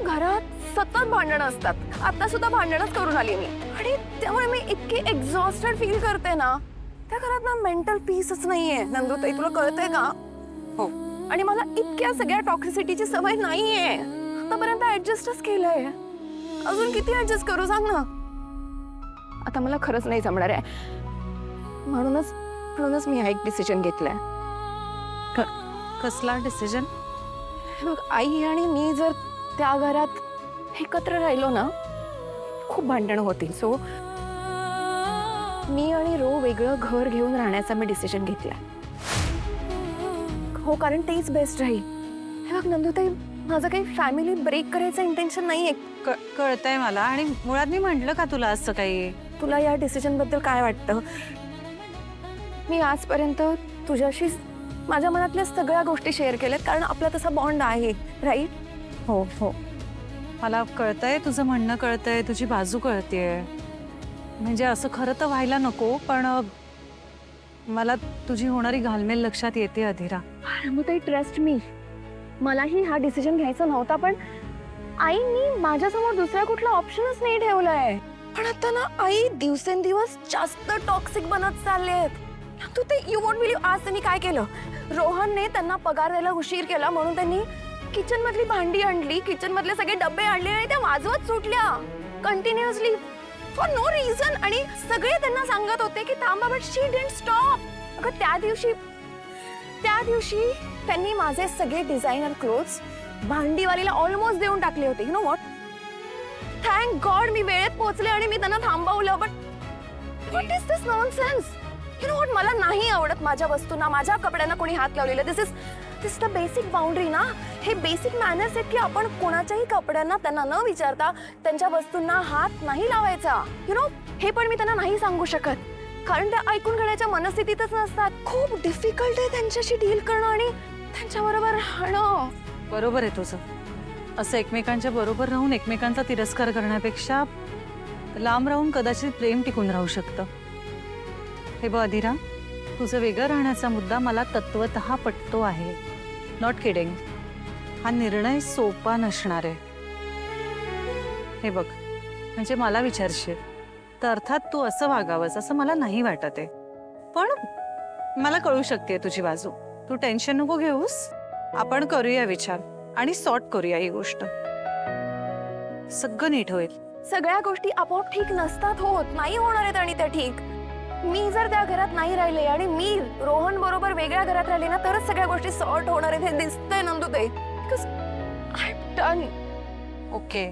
घरात सतत भांडणं असतात. आता सुद्धा भांडणच करून आली मी आणि त्यामुळे मी इतकी एक्झॉस्टेड फील करते ना. त्या घरात ना मेंटल पीसच नाहीये नंदुताई, तुला कळतंय का? हो. आणि मला इतक्या सगळ्या टॉक्सिसिटीची सवय नाहीये. आतापर्यंत ऍडजस्टच केलंय, अजून किती ऍडजस्ट करू सांग ना. आता मला खरंच नाही जमणार आहे. म्हणूनच मी हा एक डिसिजन घेतलाय. कसला डिसिजन? बघ, आई आणि मी जर त्या घरात एकत्र राहिलो ना, खूप भांडणं होतील. सो मी आणि रो वेगळं घर घेऊन राहण्याचा मी डिसिजन घेतला. हो, कारण तेच बेस्ट राहील. हे बघ नंदुताई, माझं काही फॅमिली ब्रेक करायचं इंटेन्शन नाहीये. कळतंय मला. आणि मुळात मी म्हटलं का तुला असं काही? तुला या डिसिजन बद्दल काय वाटतं? मी आजपर्यंत तुझ्याशी माझ्या मनातल्या सगळ्या गोष्टी शेअर केल्यात, कारण आपला तसा बॉन्ड आहे, राईट? हो हो, मला कळतंय तुझं म्हणणं, कळतंय तुझी बाजू कळतेय. म्हणजे असं खरं तर व्हायला नको, पण मला तुझी होणारी घालमेल लक्षात येते अधीरा. नंदुताई, ट्रस्ट मी, मलाही हा डिसिजन घ्यायचा नव्हता, पण आईनी माझ्यासमोर दुसरा कुठला ऑप्शनच नाही ठेवलाय. पण आता ना आई दिवसेंदिवस जास्त टॉक्सिक बनत चाललेत. तू ते यू वोंट बिलीव्ह, आज त्यांनी काय केलं. रोहनने त्यांना पगार द्यायला उशीर केला म्हणून त्यांनी किचन मधली भांडी आणली, किचन मधले सगळे डब्बे आणले आणि त्या वाजवत सुटल्या कंटिन्युअसली फॉर नो रिझन. आणि सगळे त्यांना सांगत होते की थांबा, बट शी डिडंट स्टॉप. अगं त्या दिवशी त्यांनी माझे सगळे डिझायनर क्लोथ्स भांडीवालीला ऑलमोस्ट देऊन टाकले होते. You know what, thank God मी वेळेत पोहोचले आणि मी त्यांना थांबवलं. But what is this nonsense? You know what, मला नाही आवडत माझ्या वस्तूंना, माझ्या कपड्यांना कोणी हात लावलेलं. दिस इज द बेसिक बाउंड्री ना. हे बेसिक मॅनर्स आहेत की आपण कोणाच्याही कपड्यांना त्यांना न विचारता त्यांच्या वस्तूंना हात नाही लावायचा. यु नो, हे पण मी त्यांना नाही सांगू शकत, कारण ते ऐकून घेण्याच्या मनस्थितीतच नसतात. खूप डिफिकल्ट आहे त्यांच्याशी डील करणं आणि त्यांच्याबरोबर राहणं. बरोबर आहे तुझं. असं एकमेकांच्या बरोबर राहून एकमेकांचा तिरस्कार करण्यापेक्षा लांब राहून कदाचित प्रेम टिकून राहू शकतं. हे बघ अधीरा, तुझं वेगळं राहण्याचा मुद्दा मला तत्वतः पटतो आहे. Not kidding. हा निर्णय सोपा नसणार आहे. हे बघ, म्हणजे मला विचारशील तर अर्थात तू असं वागावंस असं मला नाही वाटत आहे. पण मला कळू शकते तुझी बाजू. तू टेन्शन नको घेऊस. आपण करूया विचार आणि सॉर्ट करूया ही गोष्ट. सगळं नीट होईल. सगळ्या गोष्टी आपोआप ठीक नसतात होत, नाही होणार आहेत आणि त्या ठीक. मी जर त्या घरात नाही राहिले आणि मी रोहन बरोबर वेगळ्या घरात राहिले ना, तरच सगळ्या गोष्टी सॉर्ट होणार आहेत. हे दिसतंय नंदुताई. Because I am done. Okay,